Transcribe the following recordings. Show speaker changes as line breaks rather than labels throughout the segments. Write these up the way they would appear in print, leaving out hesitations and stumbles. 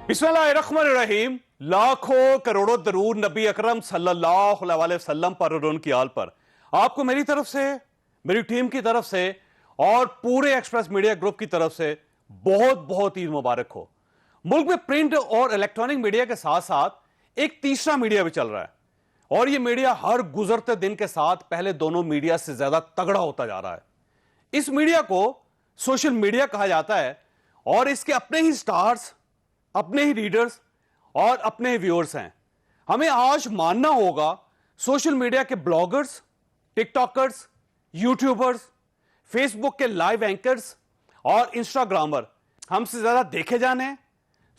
बिस्मिल्लाहिर्रहमानिर्रहीम। लाखों करोड़ों दरूद नबी अकरम सल्लल्लाहु अलैहि वसल्लम पर और उनकी आल पर। आपको मेरी तरफ से, मेरी टीम की तरफ से और पूरे एक्सप्रेस मीडिया ग्रुप की तरफ से बहुत बहुत ईद मुबारक हो। मुल्क में प्रिंट और इलेक्ट्रॉनिक मीडिया के साथ साथ एक तीसरा मीडिया भी चल रहा है, और यह मीडिया हर गुजरते दिन के साथ पहले दोनों मीडिया से ज्यादा तगड़ा होता जा रहा है। इस मीडिया को सोशल मीडिया कहा जाता है, और इसके अपने ही स्टार्स, अपने ही रीडर्स और अपने ही व्यूअर्स हैं। हमें आज मानना होगा सोशल मीडिया के ब्लॉगर्स, टिकटॉकर्स, यूट्यूबर्स, फेसबुक के लाइव एंकर्स और इंस्टाग्रामर हमसे ज्यादा देखे जाने,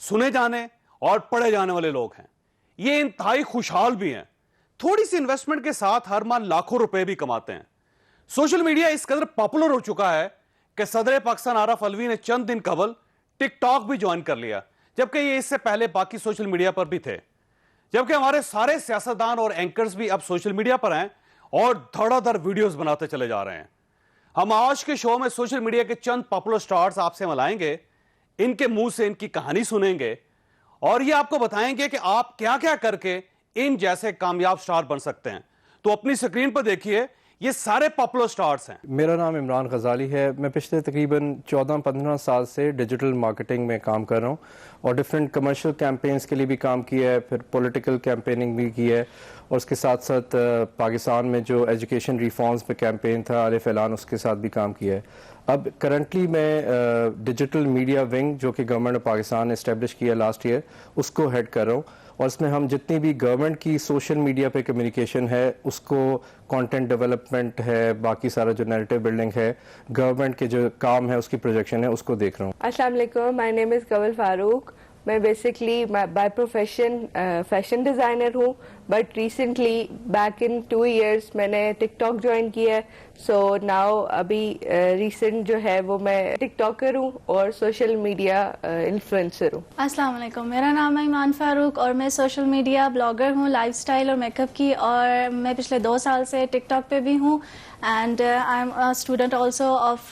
सुने जाने और पढ़े जाने वाले लोग हैं। ये इंतहाई खुशहाल भी हैं, थोड़ी सी इन्वेस्टमेंट के साथ हर माह लाखों रुपए भी कमाते हैं। सोशल मीडिया इस कदर पॉपुलर हो चुका है कि सदर पाकिस्तान आरिफ अलवी ने चंद दिन कबल टिकटॉक भी ज्वाइन कर लिया, जबकि ये इससे पहले बाकी सोशल मीडिया पर भी थे। जबकि हमारे सारे सियासतदान और एंकर्स भी अब सोशल मीडिया पर हैं और धड़ाधड़ वीडियोस बनाते चले जा रहे हैं। हम आज के शो में सोशल मीडिया के चंद पॉपुलर स्टार्स आपसे मिलाएंगे, इनके मुंह से इनकी कहानी सुनेंगे और ये आपको बताएंगे कि आप क्या क्या करके इन जैसे कामयाब स्टार बन सकते हैं। तो अपनी स्क्रीन पर देखिए, ये सारे पॉपुलर स्टार्स हैं।
मेरा नाम इमरान गजाली है। मैं पिछले तकरीबन 14-15 साल से डिजिटल मार्केटिंग में काम कर रहा हूँ और डिफरेंट कमर्शियल कैंपेन्स के लिए भी काम किया है, फिर पॉलिटिकल कैंपेनिंग भी की है, और उसके साथ साथ पाकिस्तान में जो एजुकेशन रिफॉर्म्स पे कैंपेन था आरिफ ऐलान, उसके साथ भी काम किया है। अब करंटली मैं डिजिटल मीडिया विंग जो कि गवर्नमेंट ऑफ पाकिस्तान ने इस्टेब्लिश किया लास्ट ईयर, उसको हेड कर रहा हूँ, और इसमें हम जितनी भी गवर्नमेंट की सोशल मीडिया पे कम्युनिकेशन है उसको, कंटेंट डेवलपमेंट है, बाकी सारा जो नैरेटिव बिल्डिंग है, गवर्नमेंट के जो काम है उसकी प्रोजेक्शन है, उसको देख रहा हूँ।
अस्सलाम वालेकुम, my name is Kawal Farooq. मैं basically by profession fashion designer हूँ, but recently back in 2 years मैंने टिकटॉक ज्वाइन किया है। सो नाउ अभी रिसेंट जो है वो मैं टिकटॉकर हूँ और सोशल मीडिया इन्फ्लुएंसर हूँ।
अस्सलाम वालेकुम, मेरा नाम है ईमान फारूक और मैं सोशल मीडिया ब्लॉगर हूँ, लाइफस्टाइल और मेकअप की, और मैं पिछले 2 साल से टिकटॉक पे भी हूँ and I am a student also of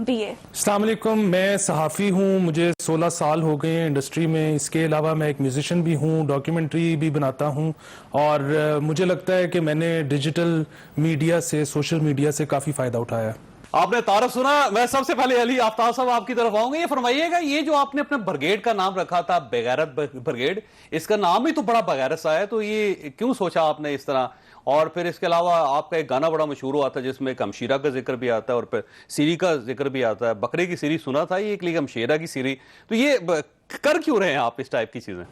BA।
अस्सलाम वालेकुम, मैं सहाफ़ी हूँ, मुझे 16 साल हो गए हैं इंडस्ट्री में। इसके अलावा मैं एक म्यूजिशियन भी हूँ, डॉक्यूमेंट्री भी बनाता हूँ, और मुझे लगता है कि मैंने डिजिटल मीडिया से, सोशल मीडिया से काफ़ी फ़ायदा उठाया।
आपने तारफ सुना। मैं सबसे पहले अली आफ्ताब साहब आपकी तरफ आऊंगा। ये फरमाइएगा, ये जो आपने अपने ब्रिगेड का नाम रखा था बेगैरत ब्रिगेड, इसका नाम ही तो बड़ा बेगैरत सा है, तो ये क्यों सोचा आपने इस तरह? और फिर इसके अलावा आपका एक गाना बड़ा मशहूर हुआ था जिसमें एक हमशीरा का जिक्र भी आता है और फिर सीरी का जिक्र भी आता है। बकरे की सीरी सुना था, ये एक लिए हमशीरा की सीरी, तो ये कर क्यों रहे हैं आप इस टाइप की चीजें?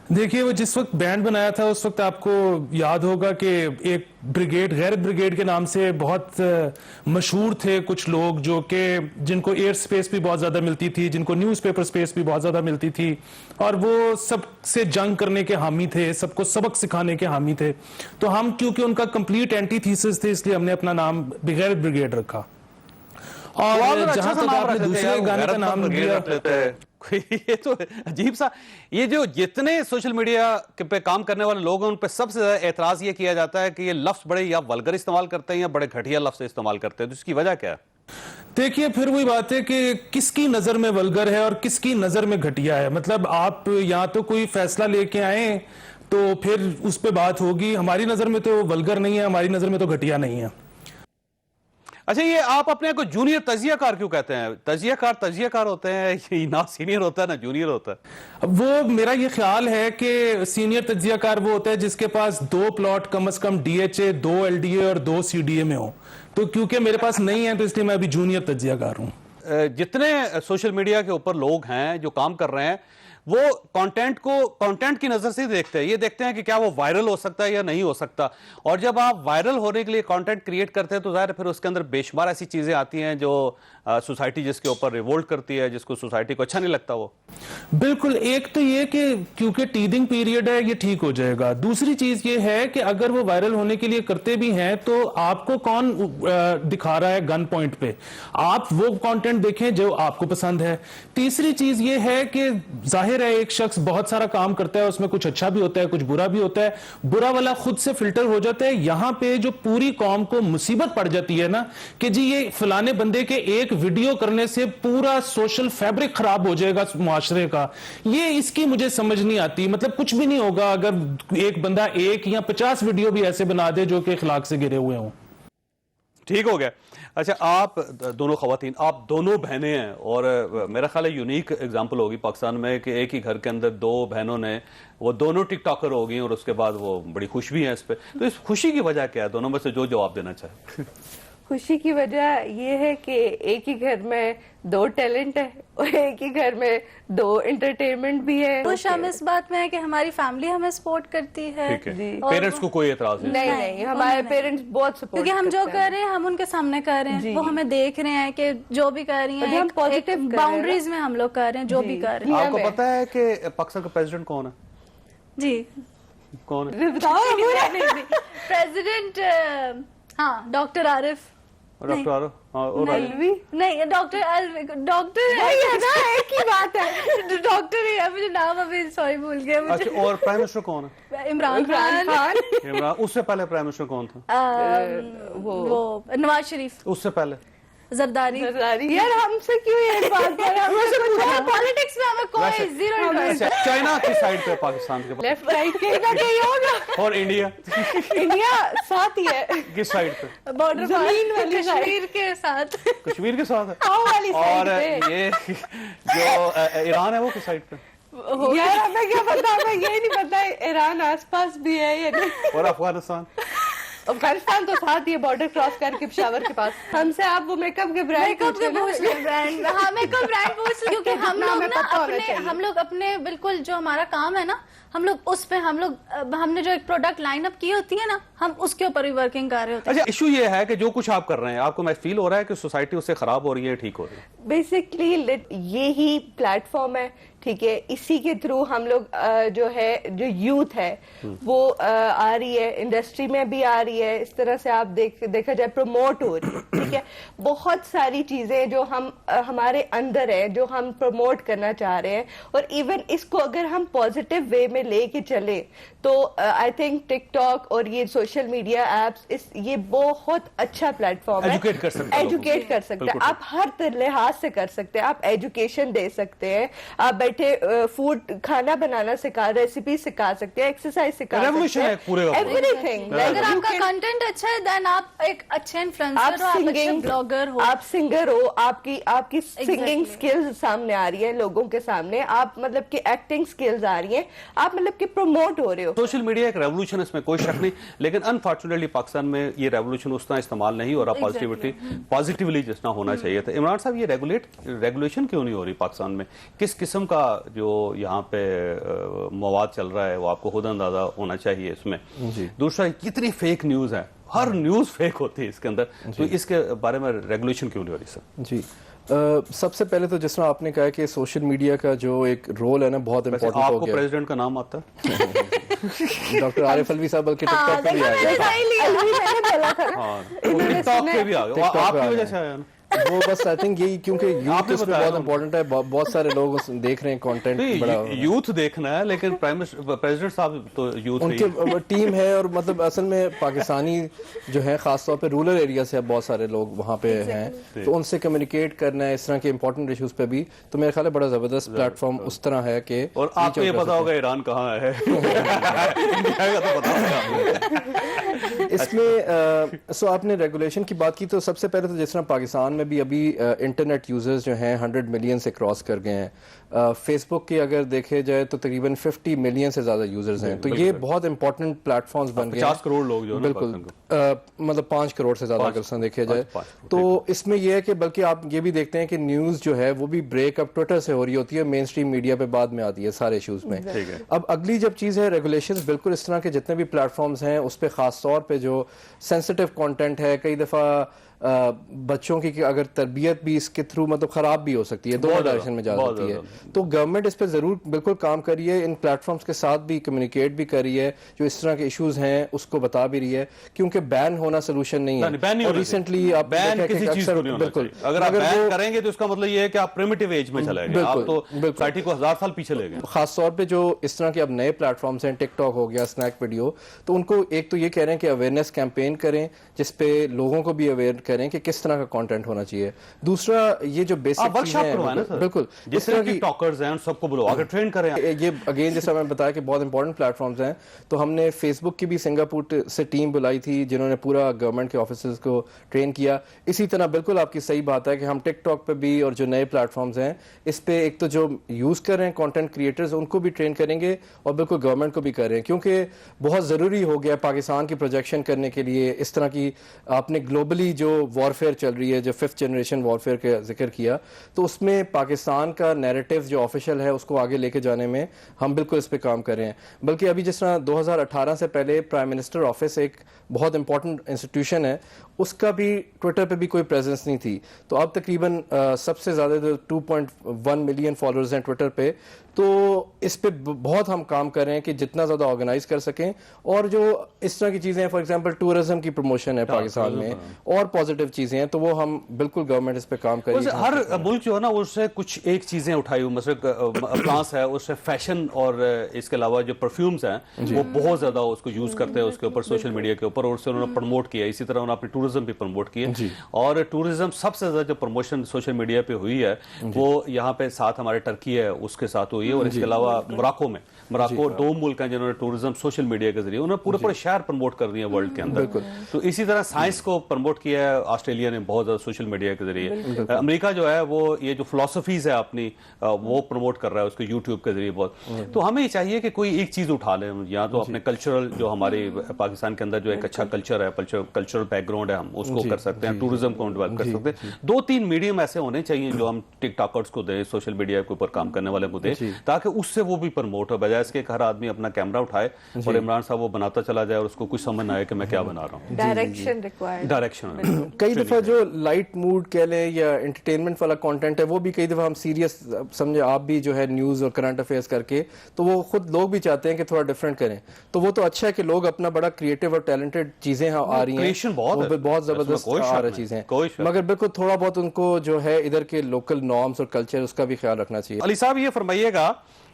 देखिए, वो जिस वक्त बैंड बनाया था उस वक्त आपको याद होगा कि एक ब्रिगेड, गैरत ब्रिगेड के नाम से बहुत मशहूर थे कुछ लोग, जो कि जिनको एयर स्पेस भी बहुत ज़्यादा मिलती थी, जिनको न्यूज़पेपर स्पेस भी बहुत ज़्यादा मिलती थी, और वो सबसे जंग करने के हामी थे, सबको सबक सिखाने के हामी थे। तो हम क्योंकि उनका कंप्लीट एंटी थीसिस थे, इसलिए हमने अपना नाम गैरत ब्रिगेड रखा। और जहां तक आपने दूसरे गाने का नाम दिया,
ये तो अजीब सा, ये जो जितने सोशल मीडिया पे काम करने वाले लोग हैं उन पे सबसे ज्यादा एतराज ये किया जाता है कि ये लफ्ज बड़े या वल्गर इस्तेमाल करते हैं या बड़े घटिया लफ्ज इस्तेमाल करते हैं, तो इसकी वजह क्या है?
देखिए, फिर वही बात है कि किसकी नजर में वल्गर है और किसकी नजर में घटिया है। मतलब आप या तो कोई फैसला लेके आए तो फिर उस पर बात होगी। हमारी नजर में तो वल्गर नहीं है, हमारी नजर में तो घटिया नहीं है।
अच्छा, ये आप अपने को जूनियर तजियाकार क्यों कहते हैं? तजियाकार होते हैं, ना सीनियर होता है ना जूनियर होता है।
वो मेरा ये ख्याल है कि सीनियर तजियाकार वो होता है जिसके पास 2 प्लॉट कम से कम DHA, 2 LDA और 2 CDA में हो। तो क्योंकि मेरे पास नहीं है तो इसलिए मैं अभी जूनियर तजियाकार हूँ।
जितने सोशल मीडिया के ऊपर लोग हैं जो काम कर रहे हैं, वो कंटेंट की नजर से देखते हैं। ये देखते हैं कि क्या वो वायरल हो सकता है या नहीं हो सकता, और जब आप वायरल होने के लिए कंटेंट क्रिएट करते हैं तो जाहिर है फिर उसके अंदर बेशुमार ऐसी चीजें आती हैं जो सोसाइटी जिसके ऊपर रिवोल्ट करती है, जिसको सोसाइटी को अच्छा नहीं लगता। वो
बिल्कुल, एक तो ये कि क्योंकि टीदिंग पीरियड है, ये ठीक हो जाएगा। दूसरी चीज ये है कि अगर वो वायरल होने के लिए करते भी हैं तो आपको कौन दिखा रहा है गन पॉइंट पे, आप वो कंटेंट देखें जो आपको पसंद है। तीसरी चीज ये है कि जाहिर जाहिर है एक शख्स बहुत सारा काम करता है, उसमें कुछ अच्छा भी होता है, कुछ बुरा भी होता है, बुरा वाला खुद से फिल्टर हो जाता है। यहाँ पे जो पूरी कौम को मुसीबत पड़ जाती है ना कि जी ये फलाने बंदे के एक वीडियो करने से पूरा सोशल फैब्रिक खराब हो जाएगा मुआशरे का, ये इसकी मुझे समझ नहीं आती। मतलब कुछ भी नहीं होगा अगर एक बंदा 1 या 50 वीडियो भी ऐसे बना दे जो कि इखलाक से गिरे हुए हों।
ठीक हो गया। अच्छा, आप दोनों खवातीन, आप दोनों बहनें हैं, और मेरा ख्याल है यूनिक एग्जांपल होगी पाकिस्तान में कि एक ही घर के अंदर 2 बहनों ने, वो दोनों टिकटॉकर हो गई और उसके बाद वो बड़ी खुश भी हैं इस पे। तो इस खुशी की वजह क्या है? दोनों में से जो जवाब देना चाहे।
खुशी की वजह ये है कि एक ही घर में 2 टैलेंट है और एक ही घर में 2 एंटरटेनमेंट भी है।
खुश हम इस बात में है कि हमारी फैमिली हमें सपोर्ट करती है।
ठीक है,
जी।
पेरेंट्स को कोई एतराज नहीं?
नहीं, हमारे पेरेंट्स बहुत सपोर्ट
क्योंकि हम जो कर रहे हैं हम उनके सामने कर रहे हैं, वो हमें देख रहे हैं कि जो भी कर रही हैं
हम positive कर रहे हैं।
बाउंड्रीज में हम लोग कर रहे हैं जो भी कर रहे हैं।
आपको पता है कि पाकिस्तान का प्रेसिडेंट कौन है?
जी
कौन है?
बताओ।
प्रेसिडेंट हाँ डॉक्टर आरिफ
डॉक्टर आरिफ? हाँ, और
अलवी
नहीं, डॉक्टर
है ना, एक ही बात है।
डॉक्टर ही है, मुझे नाम अभी सॉरी भूल गया मुझे।
अच्छा, और प्राइम मिनिस्टर कौन है?
इमरान खान।
इमरान। उससे पहले प्राइम मिनिस्टर कौन था?
वो नवाज शरीफ।
उससे पहले
जरदारी।
यार हमसे क्यों ये बात कर रहे हैं?
पॉलिटिक्स में हमें कोई जीरो इंटरेस्ट।
अच्छा, चाइना की साइड पे पाकिस्तान के पास,
लेफ्ट राइट कहीं ना कहीं होगा।
और इंडिया
इंडिया साथ ही है,
किस साइड पे?
बॉर्डर
जमीन वाली
कश्मीर के साथ।
कश्मीर के साथ है।
आओ वाली
और
साइड पे।
ये जो ईरान है वो किस साइड पे?
यार हमें क्या पता, हमें ये नहीं पता ईरान आसपास भी है या नहीं।
और अफगानिस्तान?
अफगानिस्तान तो साथ ही है, बॉर्डर क्रॉस करके पेशावर के पास। हमसे आप वो मेकअप के ब्रांड
मेकअप के पूछ ले ब्रांड। हाँ मेकअप ब्रांड पूछ ले, क्योंकि हम लोग ना हम लोग अपने बिल्कुल जो हमारा काम है ना, हम लोग उस पे हमने जो एक प्रोडक्ट लाइन अप की होती है ना, हम उसके ऊपर भी वर्किंग कर रहे होते हैं।
अच्छा, इशू ये है कि जो कुछ आप कर रहे हैं, आपको मैं फील हो रहा है कि सोसाइटी उससे खराब हो रही है, ठीक हो रही है?
बेसिकली ये ही प्लेटफॉर्म है, ठीक है। इसी के थ्रू हम लोग जो है, जो यूथ है वो आ रही है, इंडस्ट्री में भी आ रही है। इस तरह से आप देखा जाए प्रमोट हो रही है, ठीक है। बहुत सारी चीजें जो हम हमारे अंदर है, जो हम प्रमोट करना चाह रहे हैं, और इवन इसको अगर हम पॉजिटिव वे में लेके चले तो आई थिंक टिकटॉक और ये सोशल मीडिया एप्स ये बहुत अच्छा प्लेटफॉर्म है।
एजुकेट कर सकते हैं,
एजुकेट कर सकते हैं आप, हर लिहाज से कर सकते हैं। आप एजुकेशन दे सकते हैं, आप बैठे फूड खाना बनाना सिखा, रेसिपी सिखा सकते हैं, एक्सरसाइज सिखा सकते हैं,
पूरे
एवरीथिंग।
अगर आपका कंटेंट अच्छा है देन आप एक अच्छे इन्फ्लुएंसर हो, आप अच्छे ब्लॉगर हो,
आप सिंगर हो, आपकी सिंगिंग स्किल्स सामने आ रही है लोगों के सामने, आप मतलब कि एक्टिंग स्किल्स आ रही हैं, आप मतलब कि प्रमोट हो रहे हो।
सोशल मीडिया एक रेवोल्यूशन, इसमें कोई शक नहीं, लेकिन अनफॉर्चुनेटली पाकिस्तान में ये रेवोल्यूशन उस तरह इस्तेमाल नहीं हो रहा पॉजिटिवली जितना होना चाहिए था। इमरान साहब, ये रेगुलेशन क्यों नहीं हो रही पाकिस्तान में? किस किस्म का जो यहाँ पे मवाद चल रहा है वो आपको खुद अंदाजा होना चाहिए इसमें। दूसरा, कितनी फेक न्यूज है, हर न्यूज फेक होती है इसके अंदर, तो इसके बारे में रेगुलेशन क्यों नहीं हो रही सर?
जी सबसे पहले तो जिस तरह आपने कहा कि सोशल मीडिया का जो एक रोल है ना बहुत इम्पोर्टेंट हो गया।
आपको प्रेसिडेंट का नाम आता है?
डॉक्टर आरिफ अलवी साहब बल्कि टिकटॉक पे भी आ गए।
टिकटॉक पे भी आ गए, आपकी वजह से आया ना
वो। बस आई थिंक यही, क्योंकि यूथ इस पे बहुत इंपॉर्टेंट है, बहुत सारे लोग देख रहे हैं कंटेंट बड़ा।
यूथ देखना है, लेकिन प्रेसिडेंट साहब तो यूथ
उनके टीम है, और मतलब असल में पाकिस्तानी जो है खासतौर पे रूरल एरिया से बहुत सारे लोग वहाँ पे हैं, तो उनसे कम्युनिकेट करना है इस तरह के इंपॉर्टेंट इश्यूज पे भी, तो मेरे ख्याल है बड़ा जबरदस्त प्लेटफॉर्म उस तरह है कि।
और आपको ये पता होगा ईरान कहाँ है? इंडिया का तो पता होगा
इसमें। सो आपने रेगुलेशन की बात की, तो सबसे पहले तो जिस तरह पाकिस्तान में भी अभी इंटरनेट यूजर्स जो हैं 100 मिलियन से क्रॉस कर गए हैं। फेसबुक के अगर देखे जाए तो तकरीबन 50 मिलियन से ज्यादा यूजर्स हैं, तो ये बहुत इंपॉर्टेंट प्लेटफॉर्म्स बन गए हैं।
50 करोड़ लोग जो
बिल्कुल, मतलब 5 करोड़ से ज्यादा अगर देखा जाए तो इसमें यह है कि बल्कि आप ये भी देखते हैं कि न्यूज जो है वो भी ब्रेक अब ट्विटर से हो रही होती है, मेन स्ट्रीम मीडिया पे बाद में आती है सारे इश्यूज में। अब अगली जब चीज है रेगुलेशंस, बिल्कुल इस तरह के जितने भी प्लेटफॉर्म्स हैं उस पर खास तौर पे जो सेंसिटिव कंटेंट है, कई दफा بچوں کی اگر تربیت بھی اس کے تھرو مطلب خراب بھی ہو سکتی ہے, دونوں ڈائریکشن میں جا سکتی ہے. تو گورنمنٹ اس پہ ضرور بالکل کام کر رہی ہے, ان پلیٹ فارمز کے ساتھ بھی کمیونیکیٹ بھی کر رہی ہے, جو اس طرح کے ایشوز ہیں اس کو بتا بھی رہی ہے, کیونکہ بین ہونا سولوشن نہیں ہے. اور ریسنٹلی آپ
بین کسی چیز کو نہیں ہونا چاہیے. اگر آپ بین کریں گے تو اس کا مطلب یہ ہے کہ آپ پریمیٹیو ایج میں چلے گئے, آپ تو سوسائٹی کو 1000 سال پیچھے لے گئے.
خاص طور پہ جو اس طرح کے اب نئے پلیٹ فارمز ہیں, ٹک ٹاک ہو گیا, اسنیک ویڈیو, تو ان کو ایک تو یہ کہہ رہے ہیں کہ اویئرنیس کیمپین کریں جس پہ لوگوں کو بھی اویئر کریں کہ کس طرح کا کنٹینٹ ہونا چاہیے. دوسرا یہ جو بیسک چیزیں ہیں, بالکل
جس طرح کی ٹاکرز ہیں سب کو بلو آگے ٹرین کریں.
یہ اگین جیسا میں بتایا کہ بہت امپورٹنٹ پلیٹ فارمز ہیں, تو ہم نے فیس بک کی بھی سنگاپور سے ٹیم بلائی تھی جنہوں نے پورا گورنمنٹ کے آفیسز کو ٹرین کیا. اسی طرح بالکل آپ کی صحیح بات ہے کہ ہم ٹک ٹاک پہ بھی اور جو نئے پلیٹ فارمز ہیں اس پہ ایک تو جو یوز کر رہے ہیں کانٹینٹ کریٹرز ان کو بھی ٹرین کریں گے, اور بالکل گورنمنٹ کو بھی کر رہے ہیں, کیونکہ بہت ضروری ہو گیا پاکستان کی پروجیکشن کرنے کے لیے. اس طرح کی آپ نے گلوبلی جو وارفیئر چل رہی ہے, جو 5th جنریشن وارفیئر کا ذکر کیا, تو اس میں پاکستان کا نیریٹو جو آفیشیل ہے اس کو آگے لے کے جانے میں ہم بالکل اس پہ کام کر رہے ہیں. بلکہ ابھی جس طرح 2018 سے پہلے پرائم منسٹر آفس ایک بہت امپورٹنٹ انسٹیٹیوشن ہے, اس کا بھی ٹویٹر پہ بھی کوئی پریزنس نہیں تھی, تو اب تقریباً سب سے زیادہ 2.1 ملین فالوورز ہیں ٹویٹر پہ. تو اس پہ بہت ہم کام کر رہے ہیں کہ جتنا زیادہ آرگنائز کر سکیں, اور جو اس طرح کی چیزیں ہیں, فار ایگزامپل ٹورزم کی پروموشن ہے پاکستان میں, اور پازیٹیو چیزیں ہیں, تو وہ ہم بالکل گورنمنٹ اس پہ کام کر رہی ہے.
ہر ملک جو ہے نا اس سے کچھ ایک چیزیں اٹھائی ہوئی, مثلا فرانس ہے اس سے فیشن اور اس کے علاوہ جو پرفیومز ہیں وہ بہت زیادہ اس کو یوز کرتے ہیں اس کے اوپر سوشل میڈیا کے اوپر, اور اس سے انہوں نے پروموٹ کیا. اسی طرح انہوں نے اپنی ٹورزم بھی پروموٹ کی ہے, اور ٹورزم سب سے زیادہ جو پروموشن سوشل میڈیا پہ ہوئی ہے وہ یہاں پہ ساتھ ہمارے ٹرکی ہے اس کے ساتھ ہوئی ہے, اور اس کے علاوہ موراکو میں, موراکو 2 ملک ہیں جنہوں نے ٹورزم سوشل میڈیا کے ذریعے انہوں نے پورے شہر پروموٹ کر دیا ورلڈ کے اندر. تو اسی طرح سائنس کو پروموٹ کیا ہے آسٹریلیا نے بہت زیادہ سوشل میڈیا کے ذریعے. امریکہ جو ہے وہ یہ جو فلسفیز ہے اپنی وہ پروموٹ کر رہا ہے اس کو یوٹیوب کے ذریعے بہت. تو ہمیں یہ چاہیے کہ کوئی ایک چیز اٹھا لیں, یا تو اپنے کلچرل جو ہمارے پاکستان کے اندر جو ایک اچھا کلچر ہے, کلچرل بیک گراؤنڈ ہے, ہم اس کو کر سکتے ہیں, ٹورزم کو ڈیولپ کر سکتے ہیں. 2-3 میڈیم ایسے ہونے چاہیے جو ہم ٹک ٹاکرز کو دیں, سوشل میڈیا کے اوپر کام کرنے والے کو دیں, تاکہ اس سے وہ بھی پروموٹ ہو, بجائے اس کے ہر آدمی اپنا کیمرہ اٹھائے اور عمران صاحب وہ بناتا چلا جائے اور اس کو کچھ سمجھ نہ آئے کہ میں کیا بنا رہا ہوں.
Direction required,
direction.
کئی دفعہ جو لائٹ موڈ کہہ لیں یا انٹرٹینمنٹ والا کانٹینٹ ہے وہ بھی کئی دفعہ ہم سیریس سمجھے, آپ بھی جو ہے نیوز اور کرنٹ افیئرس کر کے, تو وہ خود لوگ بھی چاہتے ہیں کہ تھوڑا ڈفرینٹ کریں. تو وہ تو اچھا ہے کہ لوگ اپنا بڑا کریٹو اور ٹیلنٹڈ چیزیں آ رہی ہیں, بہت زبردست آ رہی چیزیں, مگر بالکل تھوڑا بہت ان کو جو ہے ادھر کے لوکل نارمز اور کلچر اس کا بھی خیال رکھنا چاہیے.
علی صاحب یہ فرمائیے گا,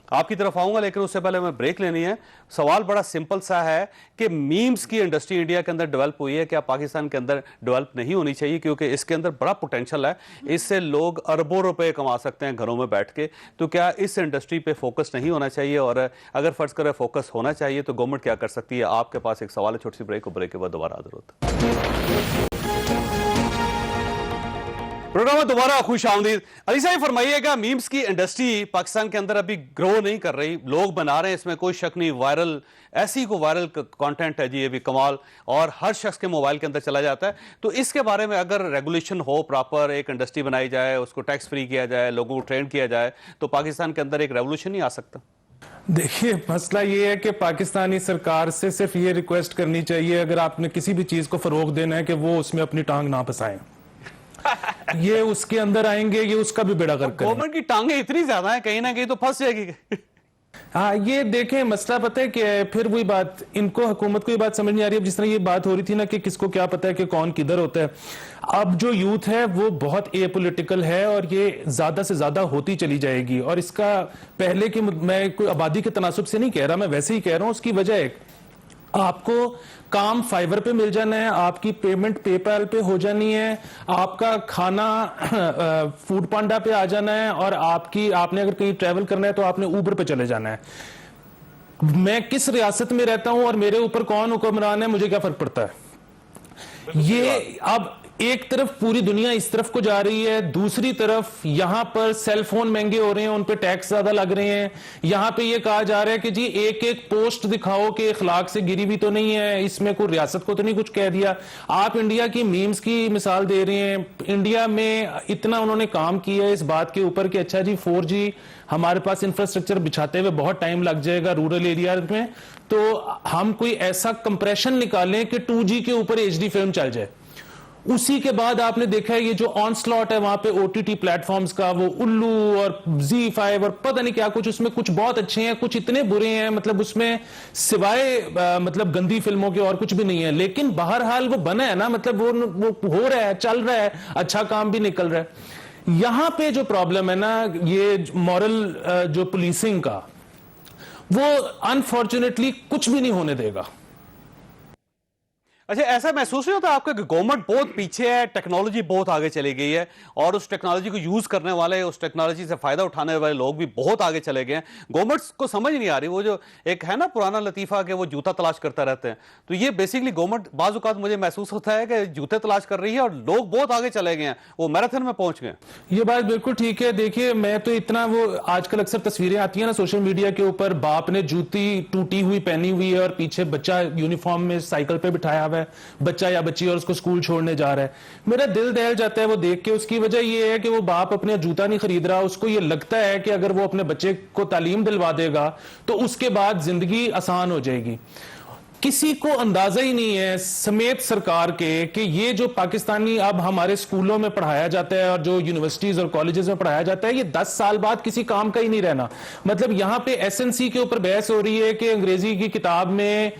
آپ کی طرف آؤں گا لیکن اس سے پہلے میں بریک لینی ہے. سوال بڑا سمپل سا ہے کہ میمز کی انڈسٹری انڈیا کے اندر ڈیولپ ہوئی ہے, کیا پاکستان کے اندر ڈیولپ نہیں ہونی چاہیے؟ کیونکہ اس کے اندر بڑا پوٹینشل ہے, اس سے لوگ اربوں روپے کما سکتے ہیں گھروں میں بیٹھ کے. تو کیا اس انڈسٹری پہ فوکس نہیں ہونا چاہیے, اور اگر فرض کرے فوکس ہونا چاہیے تو گورنمنٹ کیا کر سکتی ہے؟ آپ کے پاس ایک سوال ہے, چھوٹی سی بریک, اور بریک کے بعد دوبارہ حاضر ہوتا ہے. پروگرام میں دوبارہ خوش آمدید. علی صاحب فرمائیے گا, میمز کی انڈسٹری پاکستان کے اندر ابھی گرو نہیں کر رہی, لوگ بنا رہے ہیں, اس میں کوئی شک نہیں, وائرل ایسی کو وائرل کانٹینٹ ہے جی, یہ بھی کمال, اور ہر شخص کے موبائل کے اندر چلا جاتا ہے. تو اس کے بارے میں اگر ریگولیشن ہو, پراپر ایک انڈسٹری بنائی جائے, اس کو ٹیکس فری کیا جائے, لوگوں کو ٹرین کیا جائے, تو پاکستان کے اندر ایک ریولوشن نہیں آ سکتا.
دیکھیے مسئلہ یہ ہے کہ پاکستانی سرکار سے صرف یہ ریکویسٹ کرنی چاہیے, اگر آپ نے کسی بھی چیز کو فروغ دینا ہے, کہ وہ اس میں اپنی ٹانگ نہ پھنسائیں. یہ اس کے اندر آئیں گے, یہ اس کا بھی بیڑا غرق کریں.
گورنمنٹ کی ٹانگیں اتنی زیادہ ہیں, کہیں نہ کہیں تو پھنس جائے گی.
ہاں یہ دیکھیں مسئلہ پتہ ہے کہ پھر وہی بات, ان کو حکومت کو یہ بات سمجھ نہیں آ رہی. اب جس طرح یہ بات ہو رہی تھی نا کہ کس کو کیا پتہ ہے کہ کون کدھر ہوتا ہے, اب جو یوتھ ہے وہ بہت اے پولیٹیکل ہے, اور یہ زیادہ سے زیادہ ہوتی چلی جائے گی. اور اس کا پہلے کہ میں کوئی آبادی کے تناسب سے نہیں کہہ رہا, میں ویسے ہی کہہ رہا ہوں, اس کی وجہ ہے آپ کو کام فائیور پہ مل جانا ہے, آپ کی پیمنٹ پے پیل پہ ہو جانی ہے, آپ کا کھانا فوڈ پانڈا پہ آ جانا ہے, اور آپ نے اگر کہیں ٹریول کرنا ہے تو آپ نے اوبر پہ چلے جانا ہے. میں کس ریاست میں رہتا ہوں اور میرے اوپر کون حکمران ہے, مجھے کیا فرق پڑتا ہے؟ یہ اب ایک طرف پوری دنیا اس طرف کو جا رہی ہے, دوسری طرف یہاں پر سیل فون مہنگے ہو رہے ہیں, ان پہ ٹیکس زیادہ لگ رہے ہیں. یہاں پہ یہ کہا جا رہا ہے کہ جی ایک ایک پوسٹ دکھاؤ کہ اخلاق سے گری بھی تو نہیں ہے, اس میں کوئی ریاست کو تو نہیں کچھ کہہ دیا. آپ انڈیا کی میمز کی مثال دے رہے ہیں, انڈیا میں اتنا انہوں نے کام کیا ہے اس بات کے اوپر کہ اچھا جی 4G ہمارے پاس انفراسٹرکچر بچھاتے ہوئے بہت ٹائم لگ جائے گا رورل ایریا میں, تو ہم کوئی ایسا کمپریشن نکالیں کہ 2G کے اوپر HD فلم چل جائے. उसी के बाद आपने देखा है ये जो ऑन स्लॉट है वहां पे OTT प्लेटफॉर्म्स का, वो उल्लू और ZEE5 और पता नहीं क्या कुछ, उसमें कुछ बहुत अच्छे हैं, कुछ इतने बुरे हैं, मतलब उसमें सिवाय मतलब गंदी फिल्मों के और कुछ भी नहीं है। लेकिन बहरहाल वो बना है ना, मतलब वो हो रहा है, चल रहा है, अच्छा काम भी निकल रहा है। यहां पे जो प्रॉब्लम है ना, ये मॉरल जो पुलिसिंग का, वो अनफॉर्चुनेटली कुछ भी नहीं होने देगा।
अच्छा, ऐसा महसूस नहीं होता आपका कि गवर्नमेंट बहुत पीछे है, टेक्नोलॉजी बहुत आगे चली गई है और उस टेक्नोलॉजी को यूज करने वाले, उस टेक्नोलॉजी से फायदा उठाने वाले लोग भी बहुत आगे चले गए हैं, गवर्नमेंट को समझ नहीं आ रही। वो जो एक है ना पुराना लतीफा कि वो जूता तलाश करता रहते हैं, तो ये बेसिकली गवर्नमेंट बाज़ औक़ात मुझे महसूस होता है कि जूते तलाश कर रही है और लोग बहुत आगे चले गए हैं, वो मैराथन में पहुंच गए।
ये बात बिल्कुल ठीक है। देखिए, मैं तो इतना, वो आजकल अक्सर तस्वीरें आती है ना सोशल मीडिया के ऊपर, बाप ने जूती टूटी हुई पहनी हुई है और पीछे बच्चा यूनिफॉर्म में साइकिल पे बिठाया हुआ है, बच्चा या बच्ची, और उसको स्कूल छोड़ने जा रहा है। मेरा दिल दहल जाता है वो देख के। उसकी वजह ये है कि वो बाप अपने जूता नहीं खरीद रहा, उसको ये लगता है कि अगर वो अपने बच्चे को तालीम दिलवा देगा तो उसके बाद जिंदगी आसान हो जाएगी। किसी को अंदाजा ही नहीं है, समेत सरकार के, कि ये जो पाकिस्तानी अब हमारे स्कूलों में पढ़ाया जाता है और जो यूनिवर्सिटीज और कॉलेजेस में पढ़ाया जाता है, ये 10 साल बाद किसी काम का ही नहीं रहना। मतलब यहाँ पे SNC के ऊपर बहस हो रही है कि अंग्रेजी की किताब में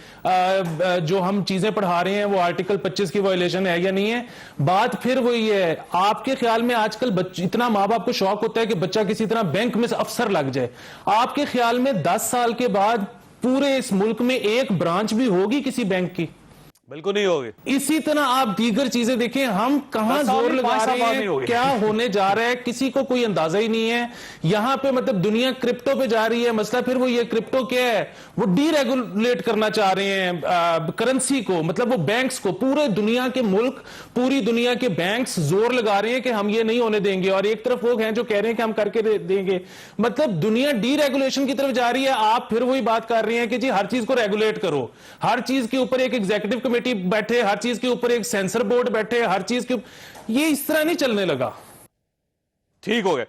जो हम चीजें पढ़ा रहे हैं वो आर्टिकल 25 की वायलेशन है या नहीं है। बात फिर वही है, आपके ख्याल में आजकल इतना माँ बाप को शौक होता है कि बच्चा किसी तरह बैंक में अफसर लग जाए, आपके ख्याल में 10 साल के बाद पूरे इस मुल्क में एक ब्रांच भी होगी किसी बैंक की?
बिल्कुल नहीं होगी।
इसी तरह आप दीगर चीजें देखें, हम कहां जोर लगा रहे हैं, क्या होने जा रहा है, किसी को कोई अंदाजा ही नहीं है। यहां पे मतलब दुनिया क्रिप्टो पे जा रही है। मसला फिर वो ये क्रिप्टो क्या है, वो डीरेगुलेट करना चाह रहे हैं करेंसी को, मतलब वो बैंक्स को। पूरे दुनिया के मुल्क, पूरी दुनिया के बैंक्स जोर लगा रहे हैं कि हम ये नहीं होने देंगे, और एक तरफ लोग हैं जो कह रहे हैं कि हम करके देंगे। मतलब दुनिया डीरेगुलेशन की तरफ जा रही है। आप फिर वही बात कर रहे हैं कि जी हर चीज को रेगुलेट करो, हर चीज के ऊपर एक एग्जीक्यूटिव कमेटी बैठे, हर चीज के ऊपर एक सेंसर बोर्ड बैठे, हर चीज के, ये इस तरह नहीं चलने लगा।
ठीक हो गए।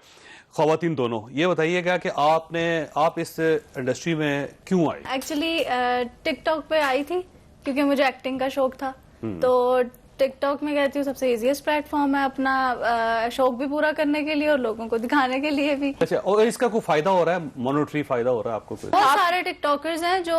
ख्वातीन दोनों, ये बताइएगा कि आप इस इंडस्ट्री में क्यों आई?
एक्चुअली टिकटॉक पे आई थी क्योंकि मुझे एक्टिंग का शौक था। तो टिकटॉक में कहती हूँ सबसे इजीएस्ट प्लेटफॉर्म है अपना शौक भी पूरा करने के लिए और लोगों को दिखाने के लिए भी।
अच्छा, और इसका कोई फायदा हो रहा है, मॉनेटरी फायदा हो रहा है आपको कोई?
बहुत सारे टिकटॉकर्स हैं जो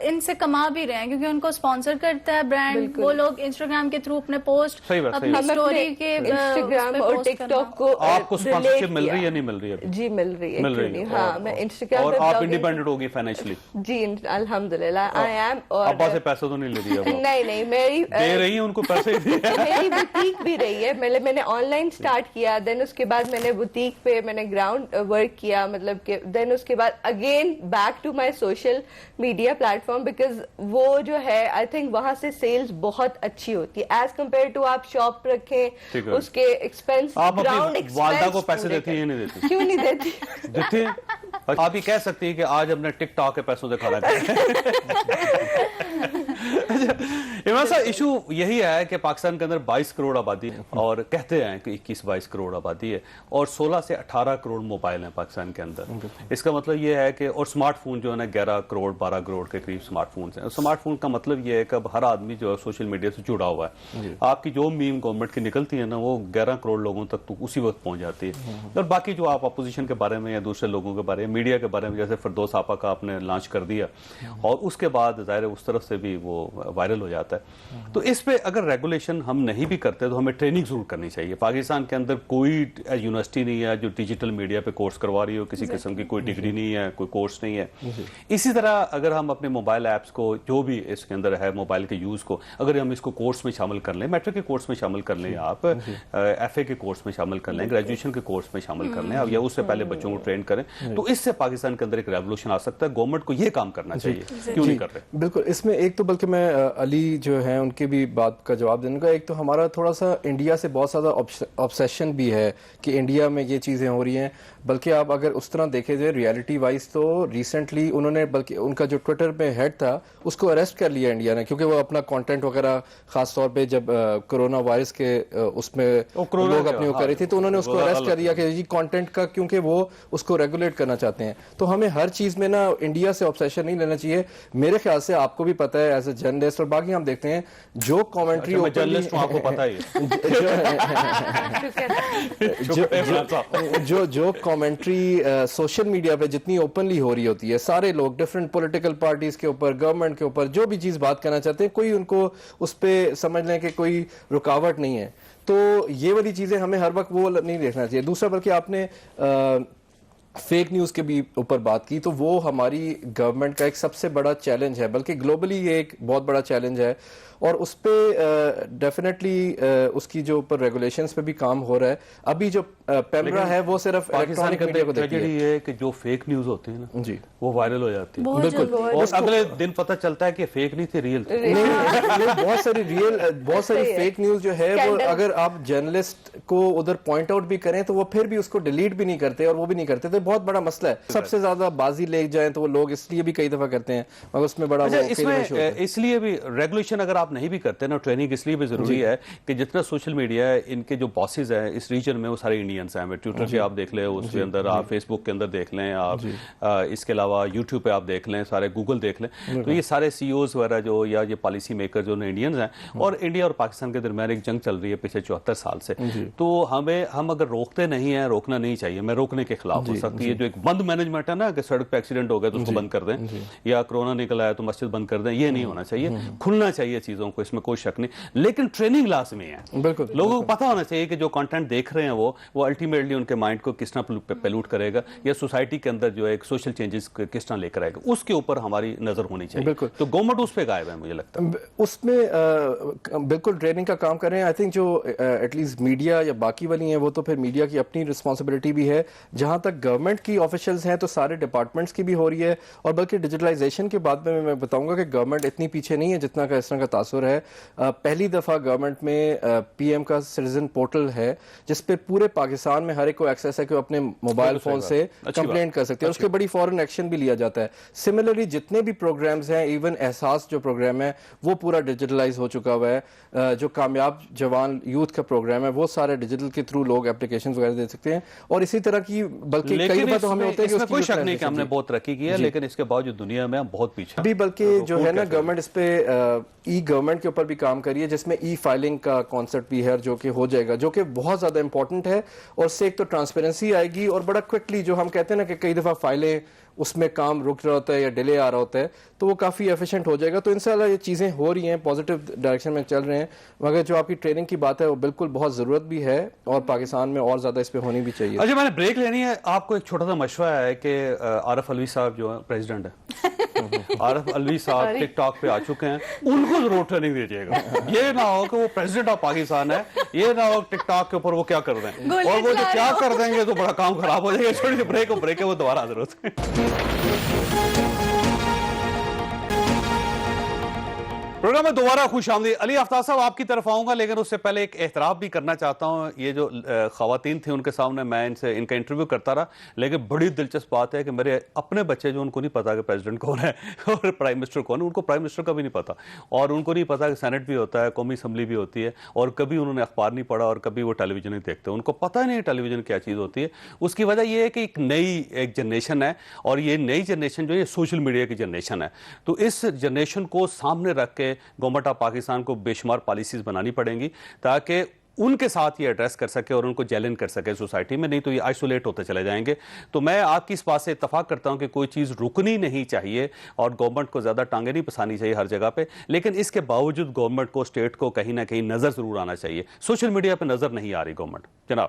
इनसे कमा भी रहे हैं क्योंकि उनको स्पॉन्सर करता है ब्रांड। वो लोग इंस्टाग्राम के थ्रू अपने पोस्ट, अपनी स्टोरी के
इंस्टाग्राम और टिकटॉक को
आपको स्पॉन्सरशिप मिल रही है, नहीं मिल रही है?
जी मिल रही है।
मिल रही है।
हाँ, मैं इंस्टाग्राम
और आप इंडिपेंडेंट होगी फाइनेंशियली?
जी अल्हम्दुलिल्लाह आई एम। और
अब्बा से पैसे तो नहीं ले रही?
नहीं, मेरी
दे रही है उनको पैसे?
मेरी बुटीक भी रही है। मैंने ऑनलाइन स्टार्ट किया, देन उसके बाद मैंने बुटीक पे मैंने ग्राउंड वर्क किया, मतलब कि देन उसके बाद again back to my social media platform, because वो जो है आई थिंक वहां से सेल्स बहुत अच्छी होती है एज कम्पेयर टू आप शॉप रखें, उसके एक्सपेंस, ग्राउंड एक्सपेंस।
वालदा को पैसे देती है, नहीं देती?
क्यों नहीं देती?
देती है। आप ही कह सकती है कि आज हमने टिकटॉक के पैसों से खड़ा किया। इमरान साहब, इशू यही है कि पाकिस्तान के अंदर 22 करोड़ आबादी है और कहते हैं कि 21-22 करोड़ आबादी है और 16 से 18 करोड़ मोबाइल हैं पाकिस्तान के अंदर। इसका मतलब ये है कि, और स्मार्टफोन जो है ना 11 करोड़ 12 करोड़ के करीब स्मार्टफोन हैं। स्मार्टफोन का मतलब ये है कि अब हर आदमी जो है सोशल मीडिया से जुड़ा हुआ है। आपकी जो मीम गवर्नमेंट की निकलती है ना, वो 11 करोड़ लोगों तक तो उसी वक्त पहुंच जाती है। और बाकी जो आप अपोजिशन के बारे में या दूसरे लोगों के बारे में, मीडिया के बारे में, जैसे फिरदौस आपा का आपने लॉन्च कर दिया और उसके बाद ज़ाहिर उस तरफ से भी वो वायरल हो जाता है। तो इस पे अगर रेगुलेशन हम नहीं भी करते तो हमें ट्रेनिंग जरूर करनी चाहिए। पाकिस्तान के अंदर कोई यूनिवर्सिटी नहीं है जो डिजिटल मीडिया पे कोर्स करवा रही हो, किसी किस्म की कोई डिग्री नहीं है, कोई कोर्स नहीं है। इसी तरह अगर हम अपने मोबाइल ऐप्स को, जो भी इसके अंदर है मोबाइल के यूज़ को, अगर हम इसको कोर्स में शामिल कर लें, मैट्रिक के कोर्स में शामिल कर लें, आप FA के कोर्स में शामिल कर लें, ग्रेजुएशन के कोर्स में शामिल कर लें, अब या उससे पहले बच्चों को ट्रेन करें, तो इससे पाकिस्तान के अंदर एक रेवोल्यूशन आ सकता है। गवर्नमेंट को ये काम करना चाहिए, क्यों नहीं कर रहे?
बिल्कुल, इसमें एक तो बल्कि मैं अली जो है उनकी भी बात का जवाब देने का, एक तो हमारा थोड़ा सा इंडिया से बहुत ज़्यादा ऑब्सेशन भी है कि इंडिया में ये चीज़ें हो रही हैं। बल्कि आप अगर उस तरह देखे जाए रियलिटी वाइज तो रिसेंटली उन्होंने, बल्कि उनका जो ट्विटर पे हेड था उसको अरेस्ट कर लिया इंडिया ने, क्योंकि वो अपना कंटेंट वगैरह खास तौर पे जब कोरोना वायरस के उसमें लोग अपने वो कर रहे थे तो उन्होंने उसको अरेस्ट कर दिया कि जी कंटेंट का, क्योंकि वो उसको रेगुलेट करना चाहते हैं। तो हमें हर चीज़ में ना इंडिया से ऑब्सेशन नहीं लेना चाहिए। मेरे ख्याल से आपको भी पता है एज ए जर्नलिस्ट और बाकी हम देखते دیکھتے ہیں جو کامنٹری
میں جرنلسٹ ہوں، آپ کو پتہ ہی ہے
جو کامنٹری سوشل میڈیا پہ جتنی اوپنلی ہو رہی ہوتی ہے، سارے لوگ ڈفرینٹ پولیٹیکل پارٹیز کے اوپر، گورنمنٹ کے اوپر جو بھی چیز بات کرنا چاہتے ہیں، کوئی ان کو اس پہ سمجھ لیں کہ کوئی رکاوٹ نہیں ہے. تو یہ والی چیزیں ہمیں ہر وقت وہ نہیں دیکھنا چاہیے. دوسرا بلکہ آپ نے فیک نیوز کے بھی اوپر بات کی، تو وہ ہماری گورنمنٹ کا ایک سب سے بڑا چیلنج ہے، بلکہ گلوبلی یہ ایک بہت بڑا چیلنج ہے، اور اس پہ ڈیفینیٹلی اس کی جو اوپر ریگولیشنز پہ بھی کام ہو رہا ہے. ابھی جو پیمرا ہے وہ صرف الیکٹرانک میڈیا کو دیکھتی ہے.
یہ ہے کہ جو فیک نیوز ہوتی ہے نا
جی
وہ وائرل ہو جاتی ہے،
بالکل،
اور اگلے دن پتہ چلتا ہے کہ فیک نہیں تھی، ریئل تھی.
بہت ساری فیک نیوز جو ہے وہ اگر آپ جرنلسٹ کو ادھر پوائنٹ آؤٹ بھی کریں تو وہ پھر بھی اس کو ڈیلیٹ بھی نہیں کرتے اور وہ بھی نہیں کرتے. تو بہت بڑا مسئلہ ہے. سب سے زیادہ بازی لے جائیں تو وہ لوگ اس لیے بھی کئی دفعہ کرتے ہیں، مگر اس میں بڑا
اس لیے بھی ریگولیشن اگر آپ نہیں بھی کرتے نا، ٹریننگ اس لیے بھی ضروری ہے کہ جتنا سوشل میڈیا ہے، ان کے جو باسز ہیں اس ریجن میں وہ سارے انڈینس ہیں. ٹویٹر پہ آپ دیکھ لیں، اس کے اندر آپ فیس بک کے اندر دیکھ لیں، آپ اس کے علاوہ یوٹیوب پہ آپ دیکھ لیں، سارے گوگل دیکھ لیں. تو یہ سارے سی اوز وغیرہ جو یا یہ پالیسی میکر جو انڈینز ہیں، اور انڈیا اور پاکستان کے درمیان ایک جنگ چل رہی ہے پچھلے 74 سال سے. تو ہم اگر روکتے نہیں ہیں، روکنا نہیں چاہیے. میں روکنے کے خلاف ہو سکتی ہے جو ایک بند مینجمنٹ ہے نا، کہ سڑک پہ ایکسیڈنٹ ہو گیا تو اس کو بند کر دیں، یا کرونا نکل آیا تو مسجد بند کر دیں، یہ نہیں ہونا چاہیے. کھلنا چاہیے چیزوں کو، اس میں کوئی شک نہیں، لیکن ٹریننگ لازمی ہے.
بالکل
لوگوں کو پتہ ہونا چاہیے کہ جو کنٹینٹ دیکھ رہے ہیں وہ الٹیمیٹلی ان کے مائنڈ کو کس طرح پیلوٹ کرے گا، یا سوسائٹی کے اندر جو ہے ایک سوشل چینجز کس طرح لے کر آئے گا، اس کے اوپر ہماری نظر ہونی چاہیے.
بالکل.
تو گورنمنٹ اس پہ غائب ہے مجھے لگتا ہے.
اس میں بالکل ٹریننگ کا کام کریں. آئی تھنک جو ایٹ لیسٹ میڈیا یا باقی والی ہیں وہ تو پھر میڈیا کی اپنی رسپانسبلٹی بھی ہے. جہاں تک گورنمنٹ کی آفیشلز ہیں تو سارے ڈپارٹمنٹس کی بھی ہو رہی ہے. اور بلکہ ڈیجیٹلائزیشن کے بعد میں بتاؤں گا کہ گورنمنٹ اتنی پیچھے نہیں ہے جتنا کا اس طرح کا تاثر ہے. پہلی دفعہ گورنمنٹ میں پی ایم کا سٹیزن پورٹل ہے جس پہ پورے پاکستان میں ہر ایک کو ایکسیس ہے کہ وہ اپنے موبائل فون سے کمپلینٹ کر سکتے ہیں. اس کے بڑی فوراً ایکشن بھی لیا جاتا ہے. سملرلی جتنے بھی پروگرامز ہیں، ایون احساس جو پروگرام ہے وہ پورا ڈیجیٹلائز ہو چکا ہوا ہے. جو کامیاب جوان یوتھ کا پروگرام ہے وہ سارے ڈیجیٹل کے تھرو لوگ اپلیکیشنز وغیرہ دے سکتے ہیں. اور اسی طرح کی بلکہ کئی دفعہ تو ہمیں ہوتا ہے کہ
کوئی شک نہیں کہ ہم نے بہت ترقی کی ہے، لیکن اس کے باوجود دنیا میں ہم بہت پیچھے
ابھی. بلکہ جو ہے نا گورنمنٹ اس پہ ای گورنمنٹ کے اوپر بھی کام کری ہے، جس میں ای فائلنگ کا کانسیپٹ بھی ہے جو کہ ہو جائے گا، جو کہ بہت زیادہ امپورٹنٹ ہے. اور اس سے ایک تو ٹرانسپیرنسی آئے گی، اور بڑا کوئکلی جو ہم کہتے ہیں نا کہ کئی دفعہ فائلیں اس میں کام رک رہا ہوتا ہے یا ڈیلے آ رہا ہوتا ہے، تو وہ کافی ایفیشینٹ ہو جائے گا. تو انشاءاللہ یہ چیزیں ہو رہی ہیں، پازیٹیو ڈائریکشن میں چل رہے ہیں. مگر جو آپ کی ٹریننگ کی بات ہے وہ بالکل بہت ضرورت بھی ہے، اور پاکستان میں اور زیادہ اس پہ ہونی بھی چاہیے.
اچھا، میں نے بریک لینی ہے. آپ کو ایک چھوٹا سا مشورہ ہے کہ عارف علوی صاحب جو ہے پریزیڈنٹ ہے، عارف علوی صاحب ٹک ٹاک پہ آ چکے ہیں، ان کو ضرور ٹریننگ دیجیے گا. یہ نہ ہو کہ وہ پریزیڈنٹ آف پاکستان ہے، یہ نہ ہو ٹک ٹاک کے اوپر وہ کیا کر دیں، اور وہ جو کیا کر دیں گے تو بڑا کام خراب ہو جائے گا. چھوٹی سی بریک ہے، وہ دوبارہ حاضر ہوتے ہیں. پروگرام میں دوبارہ خوش آمدید. علی آفتاب صاحب آپ کی طرف آؤں گا، لیکن اس سے پہلے ایک اعتراف بھی کرنا چاہتا ہوں. یہ جو خواتین تھیں ان کے سامنے میں ان کا انٹرویو کرتا رہا، لیکن بڑی دلچسپ بات ہے کہ میرے اپنے بچے جو ان کو نہیں پتا کہ پریزیڈنٹ کون ہے اور پرائم منسٹر کون ہے، ان کو پرائم منسٹر کا بھی نہیں پتا، اور ان کو نہیں پتا کہ سینٹ بھی ہوتا ہے، قومی اسمبلی بھی ہوتی ہے، اور کبھی انہوں نے اخبار نہیں پڑھا اور کبھی وہ ٹیلی ویژن نہیں دیکھتے. ان کو پتہ ہی نہیں ٹیلی ویژن کیا چیز ہوتی ہے. اس کی وجہ یہ ہے کہ ایک نئی جنریشن ہے، اور یہ نئی جنریشن جو ہے یہ سوشل میڈیا کی جنریشن ہے. تو اس جنریشن کو سامنے رکھ کے گورنمنٹ آف پاکستان کو بے شمار پالیسیز بنانی پڑیں گی تاکہ ان کے ساتھ یہ ایڈریس کر سکے اور ان کو چیلنج کر سکے سوسائٹی میں، نہیں تو یہ آئسولیٹ ہوتے چلے جائیں گے. تو میں آپ کی اس بات سے اتفاق کرتا ہوں کہ کوئی چیز رکنی نہیں چاہیے اور گورنمنٹ کو زیادہ ٹانگیں نہیں پسانی چاہیے ہر جگہ پہ، لیکن اس کے باوجود گورنمنٹ کو، اسٹیٹ کو کہیں نہ کہیں نظر ضرور آنا چاہیے. سوشل میڈیا پہ نظر نہیں آ رہی گورنمنٹ. جناب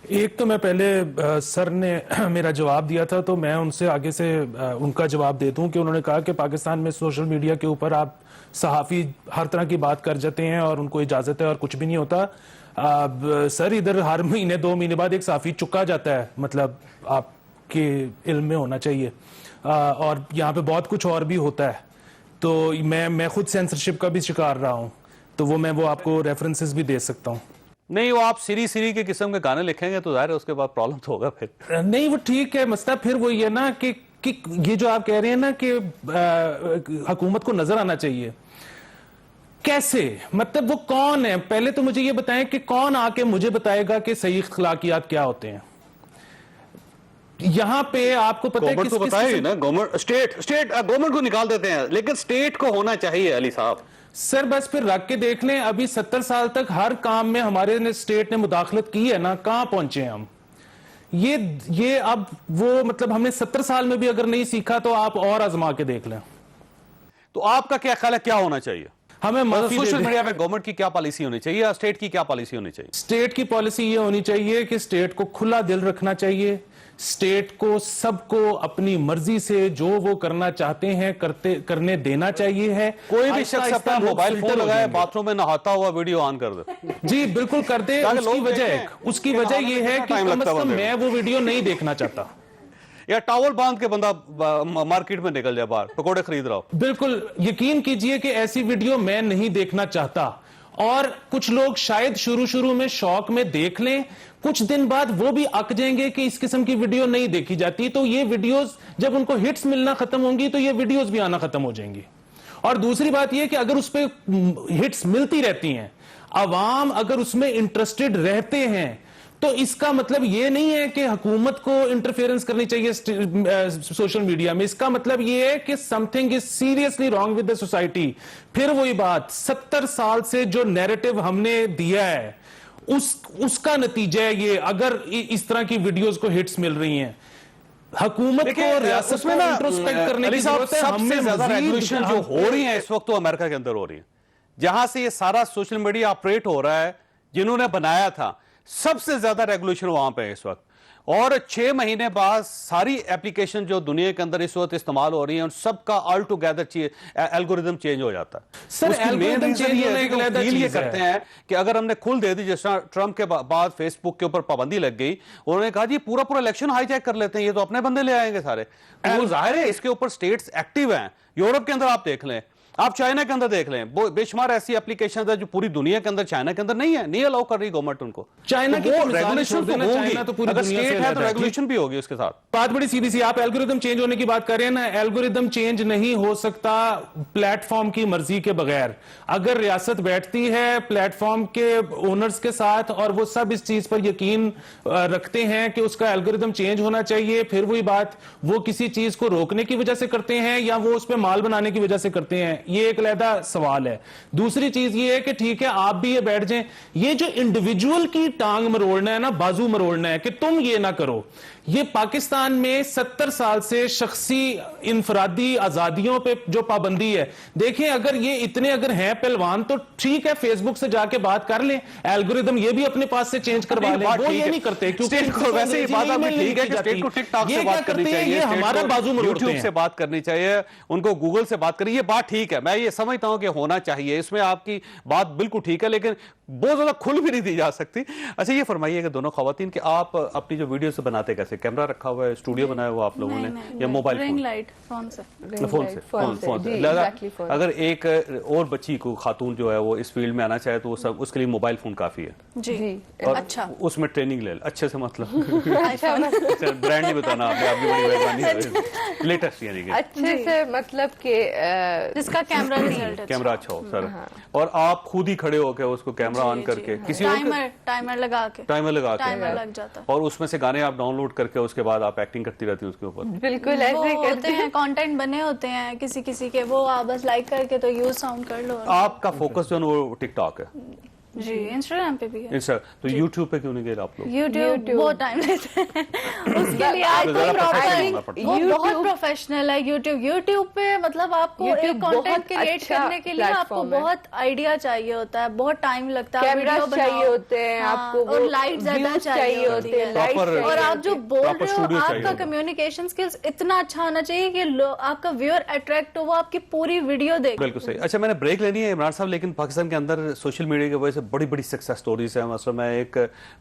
ایک تو میں پہلے سر نے میرا جواب دیا تھا تو میں ان سے آگے سے ان کا جواب دے دوں کہ انہوں نے کہا کہ پاکستان میں سوشل میڈیا کے اوپر آپ صحافی ہر طرح کی بات کر جاتے ہیں اور ان کو اجازت ہے اور کچھ بھی نہیں ہوتا. سر ادھر ہر مہینے 2 مہینے بعد ایک صحافی چکا جاتا ہے، مطلب آپ کے علم میں ہونا چاہیے. اور یہاں پہ بہت کچھ اور بھی ہوتا ہے. تو میں خود سینسرشپ کا بھی شکار رہا ہوں، تو وہ آپ کو ریفرنسز بھی دے سکتا ہوں.
نہیں، وہ آپ سری کے قسم کے گانے لکھیں گے تو ظاہر ہے اس کے بعد پرابلم تو ہوگا پھر.
نہیں وہ ٹھیک ہے، مسئلہ پھر وہی ہے نا کہ یہ جو آپ کہہ رہے ہیں نا کہ حکومت کو نظر آنا چاہیے، کیسے؟ مطلب وہ کون ہے؟ پہلے تو مجھے یہ بتائیں کہ کون آ کے مجھے بتائے گا کہ صحیح اخلاقیات کیا ہوتے ہیں. یہاں پہ آپ کو پتہ ہے
گورنمنٹ کو نکال دیتے ہیں، لیکن اسٹیٹ کو ہونا چاہیے. علی صاحب
सर बस फिर रख के देख लें, अभी 70 साल तक हर काम में हमारे स्टेट ने मुदाखलत की है ना, कहां पहुंचे हैं हम? ये अब वो मतलब हमने 70 साल में भी अगर नहीं सीखा तो आप और आजमा के देख लें।
तो आपका क्या ख्याल है, क्या होना चाहिए?
हमें माफी दे
सोशल
दें।
मीडिया में गवर्नमेंट की क्या पॉलिसी होनी चाहिए या स्टेट की क्या पॉलिसी होनी चाहिए?
स्टेट की पॉलिसी ये होनी चाहिए कि स्टेट को खुला दिल रखना चाहिए, स्टेट को सबको अपनी मर्जी से जो वो करना चाहते हैं करने देना चाहिए है।
कोई भी
आहिस्ता
शख्स
आहिस्ता
अपना
लोग
मोबाइल
फिल्टर
फोन
हो
लगाए,
जाएंगे।
बाथरूम में नहाता हुआ वीडियो ऑन कर दे।
जी बिल्कुल कर दे।
ताकि
उसकी
लोग
वजह
देखें।
उसकी
कि
वजह
नहाने
ये
में
है
कितना
कि
टाइम
कम
लगता
से
है
कम
बंदे
मैं वो वीडियो नहीं देखना चाहता।
या टॉवल बांध के बंदा मार्केट में निकल जाए, बाहर पकोड़े खरीद रहा हो।
बिल्कुल यकीन कीजिए कि ऐसी वीडियो मैं नहीं देखना चाहता। और कुछ लोग शायद शुरू में शौक में देख लें, कुछ दिन बाद वो भी अक जाएंगे कि इस किस्म की वीडियो नहीं देखी जाती, तो ये वीडियोस जब उनको हिट्स मिलना खत्म होंगी तो ये वीडियोस भी आना खत्म हो जाएंगी। और दूसरी बात ये कि अगर उस पर हिट्स मिलती रहती हैं, अवाम अगर उसमें इंटरेस्टेड रहते हैं, तो इसका मतलब ये नहीं है कि हुकूमत को इंटरफेरेंस करनी चाहिए सोशल मीडिया में। इसका मतलब ये है कि something is seriously wrong with the society. फिर वही बात, 70 साल से जो नैरेटिव हमने दिया है उसका नतीजा है ये, अगर इस तरह की वीडियोस को हिट्स मिल रही हैं। हुकूमत को रियासत में इंट्रोस्पेक्ट करने की जरूरत है।
सबसे ज्यादा रेगुलेशन जो हो रही है इस वक्त, तो अमेरिका के अंदर हो रही है, जहां से ये सारा सोशल मीडिया ऑपरेट हो रहा है, जिन्होंने बनाया था, सबसे ज्यादा रेगुलेशन वहां पे है इस वक्त। और 6 महीने बाद सारी एप्लीकेशन जो दुनिया के अंदर इस वक्त इस्तेमाल हो रही है, उन सबका ऑल टुगेदर एल्गोरिदम चेंज हो जाता है।
सर,
उसकी main
एल्गोरिदम
reason
चेंज
ये
होने
है
एक
कि वो
अलग
feel ये
चीज है।
करते हैं कि अगर हमने खुल दे दी, जिस तरह ट्रंप के बाद फेसबुक के ऊपर पाबंदी लग गई, उन्होंने कहा जी पूरा इलेक्शन हाईजैक कर लेते हैं, ये तो अपने बंदे ले आएंगे सारे। वो जाहिर है इसके ऊपर स्टेट्स एक्टिव हैं। यूरोप के अंदर आप देख लें, आप चाइना के अंदर देख लें, बेशुमार ऐसी एप्लीकेशन है जो पूरी दुनिया के अंदर, चाइना के अंदर नहीं है, नहीं अलाउ कर रही गवर्नमेंट उनको।
चाइना की
वो
तो मिसाल
रेगुलेशन
छोड़ देना,
तो
चाइना तो पूरी
अगर
दुनिया
स्टेट
से
है तो
अलग है।
रेगुलेशन भी होगी उसके साथ।
बात बड़ी सीधी सी, आप एल्गोरिदम चेंज होने की बात कर रहे हैं ना, एल्गोरिदम चेंज नहीं हो सकता प्लेटफॉर्म की मर्जी के बगैर। अगर रियासत बैठती है प्लेटफॉर्म के ओनर्स के साथ और वो सब इस चीज पर यकीन रखते हैं कि उसका एल्गोरिदम चेंज होना चाहिए, फिर वही बात, वो किसी चीज को रोकने की वजह से करते हैं या वो उस पर माल बनाने की वजह से करते हैं, ये एक अलहदा सवाल है। दूसरी चीज ये है कि ठीक है आप भी ये बैठ जाएं, ये जो इंडिविजुअल की टांग मरोड़ना है ना, बाजू मरोड़ना है कि तुम ये ना करो, ये पाकिस्तान में 70 साल से शख्सी इनफरादी आजादियों पे जो पाबंदी है, देखें अगर ये इतने अगर हैं पहलवान तो ठीक है फेसबुक से जाके बात कर लें, एल्गोरिदम ये भी अपने पास से चेंज करवा लें, वो ये नहीं करते क्योंकि
स्टेट को वैसे ही बात आपकी ठीक है कि स्टेट को टिकटॉक से बात करनी चाहिए,
ये हमारा बाजू मरोड़ते
यूट्यूब
हैं।
से बात करनी चाहिए, उनको गूगल से बात करिए, ये बात ठीक है, मैं ये समझता हूं कि होना चाहिए, इसमें आपकी बात बिल्कुल ठीक है, लेकिन बहुत ज्यादा खुल भी नहीं दी जा सकती। अच्छा ये फरमाइए कि दोनों खवातीन कि आप अपनी जो वीडियो से बनाते कैसे, कैमरा रखा हुआ है, स्टूडियो बनाया हुआ आप लोगों ने, या mobile
ring
phone?
Light phone से।
फोन से।
जी,
लिहाजा
exactly phone।
अगर एक और बच्ची को, खातून जो है वो इस फील्ड में आना चाहे तो वो सब उसके लिए मोबाइल फोन काफी है,
जी
और
अच्छा
उसमें ट्रेनिंग ले अच्छे से, मतलब
आईफोन
ब्रांड नहीं बताना आपने, आपकी बड़ी मेहरबानी, लेटेस्ट यानी कि
अच्छे से, मतलब कि
जिसका कैमरा रिजल्ट
कैमरा अच्छा हो सर, और आप खुद ही खड़े होकर उसको कैमरा ऑन करके किसी और
टाइमर लगा के
टाइमर लगा के,
टाइमर लग जाता है।
और उसमें से गाने आप डाउनलोड करके उसके बाद आप एक्टिंग करती रहती है उसके ऊपर।
बिल्कुल
वो
ऐसे ही
होते
करते
हैं, कंटेंट बने होते हैं किसी किसी के, वो आप बस लाइक करके तो यूज साउंड कर लो।
आपका फोकस जो है वो टिकटॉक है,
जी इंस्टाग्राम पे भी है,
इंस्टा, तो यूट्यूब पे क्यों नहीं गए आप लोग?
यूट्यूब बहुत टाइम लेते हैं उसके लिए, आपको
ज़्यादा professional होना
प्रॉपर
पड़ता
वो
है।
बहुत प्रोफेशनल है यूट्यूब पे, मतलब आपको एक
YouTube
कंटेंट
बहुत
क्रिएट
अच्छा
करने के लिए आपको
platform है।
बहुत आइडिया चाहिए होता है, बहुत टाइम लगता है,
कैमरास
वीडियो बनाओ,
चाहिए होते हैं,
हाँ,
आपको
और
वो
लाइट ज्यादा
views
चाहिए होती है,
light
Proper-
चाहिए
और आप जो
होती
बोल
Proper
रहे हो
studio चाहिए
आपका
होता है।
कम्युनिकेशन स्किल्स इतना अच्छा होना चाहिए कि आपका व्यूअर अट्रैक्ट हो, वो आपकी पूरी वीडियो देखे।
बिल्कुल सही। अच्छा मैंने ब्रेक लेनी है इमरान साहब, लेकिन पाकिस्तान के अंदर सोशल मीडिया की वजह से बड़ी बड़ी सक्सेस स्टोरीज हैं। मतलब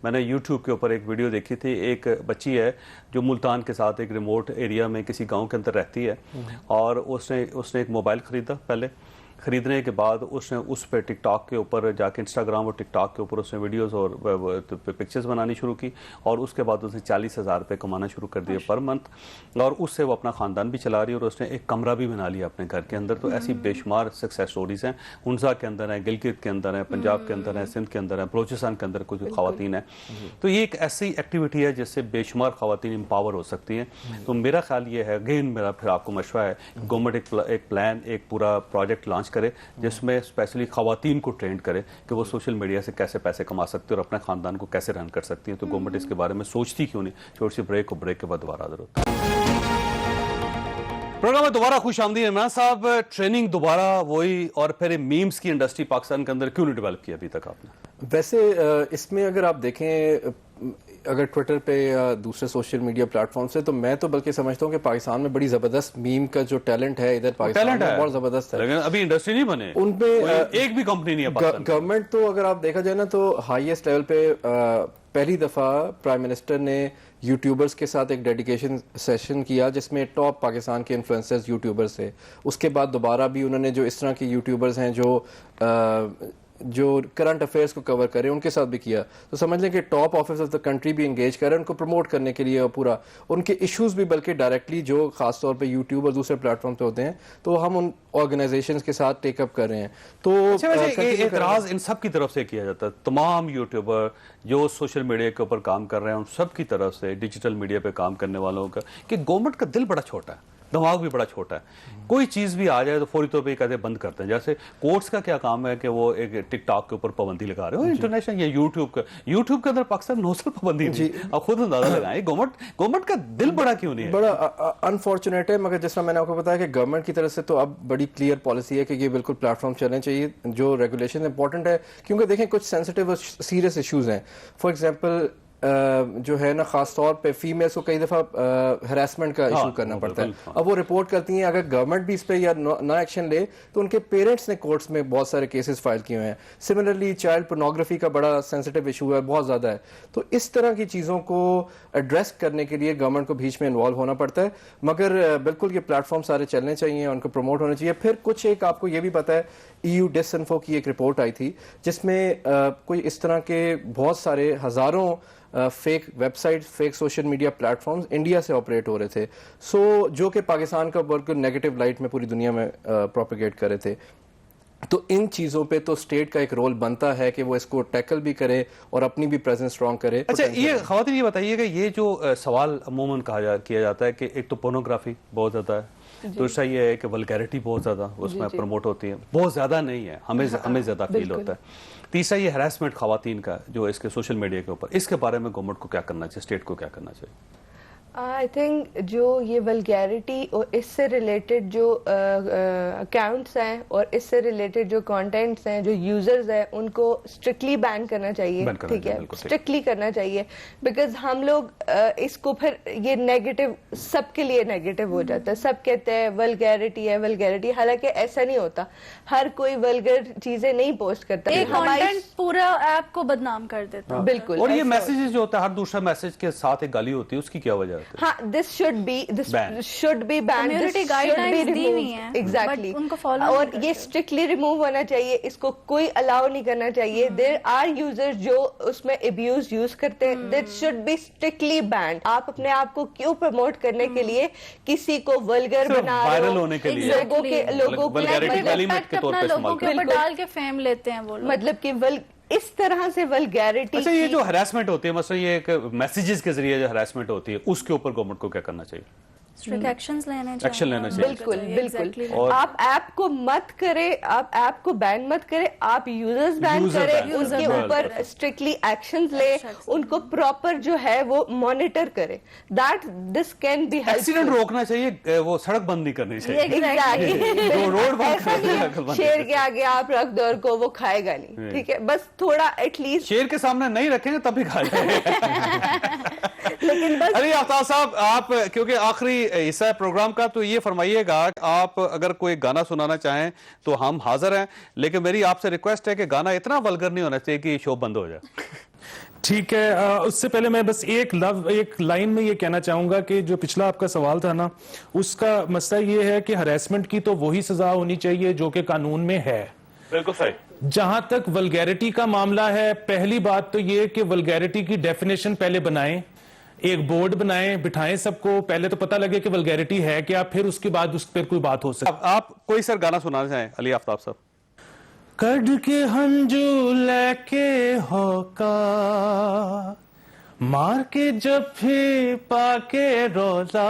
मैंने यूट्यूब के ऊपर एक वीडियो देखी थी, एक बच्ची है जो मुल्तान के साथ एक रिमोट एरिया में किसी गांव के अंदर रहती है, और उसने एक मोबाइल खरीदा। पहले खरीदने के बाद उसने उस पर टिकटॉक के ऊपर जाके, इंस्टाग्राम और टिकटॉक के ऊपर उसने वीडियोस और पिक्चर्स बनानी शुरू की, और उसके बाद उसने 40,000 रुपये कमाना शुरू कर दिया पर मंथ, और उससे वो अपना ख़ानदान भी चला रही है, और उसने एक कमरा भी बना लिया अपने घर के अंदर। तो ऐसी बेशुमार सक्सेस स्टोरीज़ हैं, हुंजा के अंदर है, गिलगित के अंदर है, पंजाब के अंदर है, सिंध के अंदर है, बलोचिस्तान के अंदर कुछ ख़वातीन हैं। तो ये एक ऐसी एक्टिविटी है जिससे बेशुमार ख़वातीन एम्पावर हो सकती हैं। तो मेरा ख्याल ये है, अगेन मेरा फिर आपको मशवरा है, गवर्नमेंट एक प्लान, एक पूरा प्रोजेक्ट लॉन्च लॉन्च करे जिसमें स्पेशली खवातीन को ट्रेंड करे कि वो सोशल मीडिया से कैसे पैसे कमा सकते हैं और अपने खानदान को कैसे रन कर सकती हैं. तो गवर्नमेंट इसके बारे में सोचती क्यों नहीं. छोटी सी ब्रेक को ब्रेक के बाद दोबारा हाजिर होता है. प्रोग्राम में दोबारा खुश आमदीद. इमरान साहब, ट्रेनिंग दोबारा वही और फिर मीम्स की इंडस्ट्री पाकिस्तान के अंदर क्यों नहीं डेवलप की अभी तक आपने?
वैसे इसमें अगर आप देखें, अगर ट्विटर पे या दूसरे सोशल मीडिया प्लेटफॉर्म से, तो मैं तो बल्कि समझता हूँ कि पाकिस्तान में बड़ी ज़बरदस्त मीम का जो टैलेंट है इधर पाकिस्तान में बहुत ज़बरदस्त है,
लेकिन अभी इंडस्ट्री नहीं बने.
उनपे
एक भी कंपनी नहीं है पाकिस्तान.
गवर्नमेंट तो अगर आप देखा जाए ना तो हाईएस्ट लेवल पे पहली दफ़ा प्राइम मिनिस्टर ने यूट्यूबर्स के साथ एक डेडिकेशन सेशन किया जिसमें टॉप पाकिस्तान के इन्फ्लुएंसर्स यूट्यूबर्स थे. उसके बाद दोबारा भी उन्होंने जो इस तरह के यूट्यूबर्स हैं जो करंट अफेयर्स को कवर करें उनके साथ भी किया. तो समझ लें कि top office of the country भी इंगेज करें उनको प्रमोट करने के लिए, और पूरा उनके इश्यूज भी बल्कि डायरेक्टली जो खास तौर पे यूट्यूब और दूसरे प्लेटफॉर्म पे होते हैं तो हम उन ऑर्गेनाइजेशंस के साथ टेकअप कर रहे हैं. तो
एतराज इन सब की तरफ से किया जाता है. तमाम यूट्यूबर जो सोशल मीडिया के ऊपर काम कर रहे हैं उन सब की तरफ से, डिजिटल मीडिया पे काम करने वालों का, कि गवर्नमेंट का दिल बड़ा छोटा है, दिमाग भी बड़ा छोटा है. कोई चीज भी आ जाए तो फौरी तौर पे कहते बंद करते हैं. जैसे कोर्ट्स का क्या काम है कि वो एक टिकटॉक के ऊपर पाबंदी लगा रहे हो, इंटरनेशनल या यूट्यूब के अंदर पाकिस्तान नौसल पाबंदी नहीं. अब खुद अंदाजा लगाएं गवर्नमेंट का दिल बड़ा क्यों नहीं है.
बड़ा अनफॉर्चुनेट है, मगर जिस तरह मैंने आपको बताया कि गवर्नमेंट की तरफ से तो अब बड़ी क्लियर पॉलिसी है कि ये बिल्कुल प्लेटफॉर्म चलने चाहिए. जो रेगुलेशन इंपॉर्टेंट है क्योंकि देखें कुछ सेंसिटिव और सीरियस इश्यूज हैं. फॉर एग्जांपल जो है ना, खास तौर पे फीमेल्स को कई दफ़ा हरासमेंट का इशू करना पड़ता है. अब वो रिपोर्ट करती हैं, अगर गवर्नमेंट भी इस पे या ना एक्शन ले तो उनके पेरेंट्स ने कोर्ट्स में बहुत सारे केसेस फाइल किए हुए हैं. सिमिलरली चाइल्ड पोर्नोग्राफी का बड़ा सेंसिटिव इशू है, बहुत ज़्यादा है. तो इस तरह की चीज़ों को एड्रेस करने के लिए गवर्नमेंट को बीच में इन्वॉल्व होना पड़ता है. मगर बिल्कुल ये प्लेटफॉर्म सारे चलने चाहिए, उनको प्रमोट होने चाहिए. फिर कुछ एक आपको ये भी पता है, EU डिसइन्फो की एक रिपोर्ट आई थी जिसमें कोई इस तरह के बहुत सारे हज़ारों fake website, fake social media platforms India से ऑपरेट हो रहे थे. जो कि पाकिस्तान का वर्क नेगेटिव लाइट में पूरी दुनिया में प्रोपेगेट कर रहे थे. तो इन चीज़ों पे तो स्टेट का एक रोल बनता है कि वो इसको टैकल भी करे और अपनी भी प्रेजेंस स्ट्रॉन्ग करे.
अच्छा, ये ख़वातीन ये बताइए कि ये जो सवाल अमूमन किया जाता है कि एक तो पोर्नोग्राफी बहुत ज़्यादा है, दूसरा ये है कि वल्गैरिटी बहुत ज़्यादा उसमें प्रमोट होती है, बहुत ज़्यादा नहीं है, हमें ज़्यादा फील होता है. तीसरा ये हरासमेंट खवातीन का जो इसके सोशल मीडिया के ऊपर, इसके बारे में गवर्नमेंट को क्या करना चाहिए, स्टेट को क्या करना चाहिए?
आई थिंक जो ये वल्गैरिटी और इससे रिलेटेड जो अकाउंट्स हैं और इससे रिलेटेड जो कंटेंट्स हैं, जो यूजर्स हैं, उनको स्ट्रिक्टली बैन करना चाहिए. ठीक है, स्ट्रिक्टली करना चाहिए. बिकॉज हम लोग इसको फिर ये नेगेटिव, सबके लिए नेगेटिव हो जाता है. सब कहते हैं वल्गैरिटी है, वल्गैरिटी, हालांकि ऐसा नहीं होता. हर कोई वल्गर चीजें नहीं पोस्ट करता.
एक कंटेंट पूरा ऐप को बदनाम कर देता है.
बिल्कुल.
और ये मैसेजेस जो होता है, हर दूसरा मैसेज के साथ एक गाली होती है, उसकी क्या वजह है?
हाँ, this should be banned.
Community guidelines दी हुई हैं,
exactly.
but उनको follow
और
नहीं
ये
करते.
strictly remove होना चाहिए. इसको कोई allow नहीं करना चाहिए. There are users जो उसमें abuse यूज करते हैं. That should be strictly banned. आप अपने आप को क्यों प्रमोट करने के लिए किसी को वल्गर बना रहे हो?
वायरल होने के लिए,
लोगों को
एलिमेंट के तौर पे
लोगों के ऊपर डाल के फेम लेते हैं वो लोग.
मतलब कि इस तरह से वल्गैरिटी.
अच्छा, ये जो हरासमेंट होती है, मतलब ये एक मैसेजेस के जरिए जो हरासमेंट होती है, उसके ऊपर गवर्नमेंट को क्या करना चाहिए?
स्ट्रिक्ट एक्शंस लेने चाहिए.
एक्शन लेना चाहिए.
बिल्कुल बिल्कुल.
और
आप ऐप को मत करें, आप ऐप को बैन मत करें, आप यूजर्स बैन करें, उनके ऊपर स्ट्रिक्टली एक्शंस ले, उनको प्रॉपर जो है वो मॉनिटर करें. That this can be helpful.
Accident रोकना चाहिए, वो सड़क बंद नहीं करनी चाहिए.
एग्जैक्टली.
रोड
ऐसा नहीं शेर के आगे आप रख दो को, वो खाएगा नहीं. ठीक है, बस थोड़ा एटलीस्ट
शेर के सामने नहीं रखेंगे तभी खा जाएगा.
लेकिन बस
अली आफ्ताब साहब, आप क्योंकि आखिरी हिस्सा है प्रोग्राम का, तो ये फरमाइएगा, आप अगर कोई गाना सुनाना चाहें तो हम हाजिर हैं, लेकिन मेरी आपसे रिक्वेस्ट है कि गाना इतना वल्गर नहीं होना चाहिए कि शो बंद हो जाए.
ठीक है. उससे पहले मैं बस एक लाइन में ये कहना चाहूंगा कि जो पिछला आपका सवाल था ना, उसका मसला ये है कि हरासमेंट की तो वही सजा होनी चाहिए जो कि कानून में है.
बिल्कुल सही.
जहां तक वल्गैरिटी का मामला है, पहली बात तो ये कि वल्गैरिटी की डेफिनेशन पहले बनाएं, एक बोर्ड बनाएं, बिठाएं सबको, पहले तो पता लगे कि वल्गैरिटी है क्या, फिर उसके बाद उस पर कोई बात हो सके.
आप कोई सर गाना सुनाना चाहें अली आफ्ताब साहब?
कड़ के हंजू लेके होका, मार के जफ्फी पाके रोजा,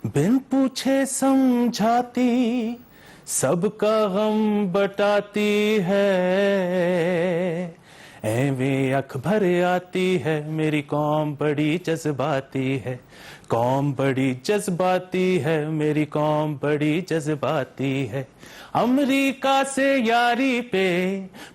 बिन पूछे समझाती सबका गम बटाती है, एवें अख भर आती है, मेरी कौम बड़ी जज्बाती है, कौम बड़ी जज्बाती है, मेरी कौम बड़ी जज्बाती है। अमरीका से यारी पे,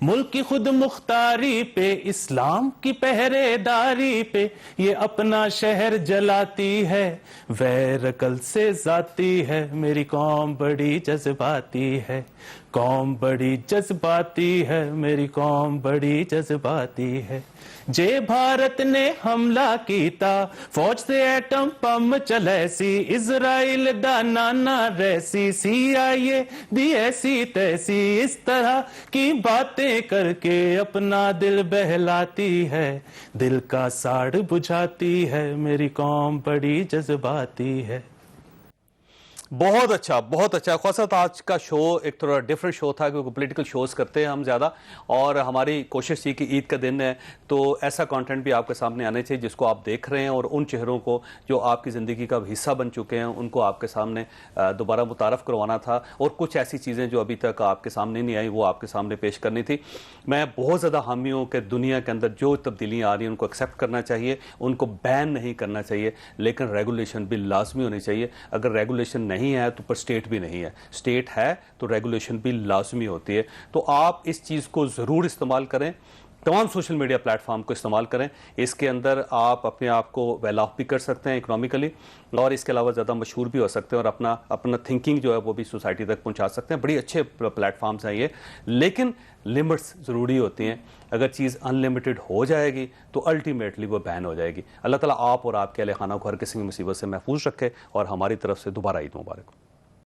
मुल्क की खुद मुख्तारी पे, इस्लाम की पहरेदारी पे, ये अपना शहर जलाती है, वैर कल से जाती है, मेरी कौम बड़ी जज्बाती है, कौम बड़ी जज्बाती है, मेरी कौम बड़ी जज्बाती है। जे भारत ने हमला कीता, फौज से एटम बम चलैसी, इजराइल दा नाना रैसी, CIA दी ऐसी तैसी, इस तरह की बातें करके अपना दिल बहलाती है, दिल का साड़ बुझाती है, मेरी कौम बड़ी जज्बाती है।
बहुत अच्छा, बहुत अच्छा। ख़ासा आज का शो एक थोड़ा डिफरेंट शो था, क्योंकि पॉलिटिकल शोज़ करते हैं हम ज़्यादा, और हमारी कोशिश थी कि ईद का दिन है तो ऐसा कंटेंट भी आपके सामने आने चाहिए जिसको आप देख रहे हैं, और उन चेहरों को जो आपकी ज़िंदगी का हिस्सा बन चुके हैं उनको आपके सामने दोबारा मुतारफ़ करवाना था, और कुछ ऐसी चीज़ें जो अभी तक आपके सामने नहीं आई वो आपके सामने पेश करनी थी। मैं बहुत ज़्यादा हामी हूँ कि दुनिया के अंदर जो तब्दीलियाँ आ रही हैं उनको एक्सेप्ट करना चाहिए, उनको बैन नहीं करना चाहिए, लेकिन रेगुलेशन भी लाजमी होनी चाहिए। अगर रेगुलेशन नहीं है तो पर स्टेट भी नहीं है, स्टेट है तो रेगुलेशन भी लाजमी होती है। तो आप इस चीज़ को ज़रूर इस्तेमाल करें, तमाम सोशल मीडिया प्लेटफॉर्म को इस्तेमाल करें। इसके अंदर आप अपने आप को वेल ऑफ भी कर सकते हैं इकोनॉमिकली, और इसके अलावा ज़्यादा मशहूर भी हो सकते हैं, और अपना थिंकिंग जो है वो भी सोसाइटी तक पहुंचा सकते हैं। बड़ी अच्छे प्लेटफॉर्म्स हैं ये, लेकिन लिमिट्स ज़रूरी होती हैं। अगर चीज़ अनलिमिटेड हो जाएगी तो अल्टीमेटली वो बैन हो जाएगी। अल्लाह ताला आप और आपके अहले खाना को हर किसी की मुसीबत से महफूज रखे, और हमारी तरफ से दोबारा ईद मुबारक।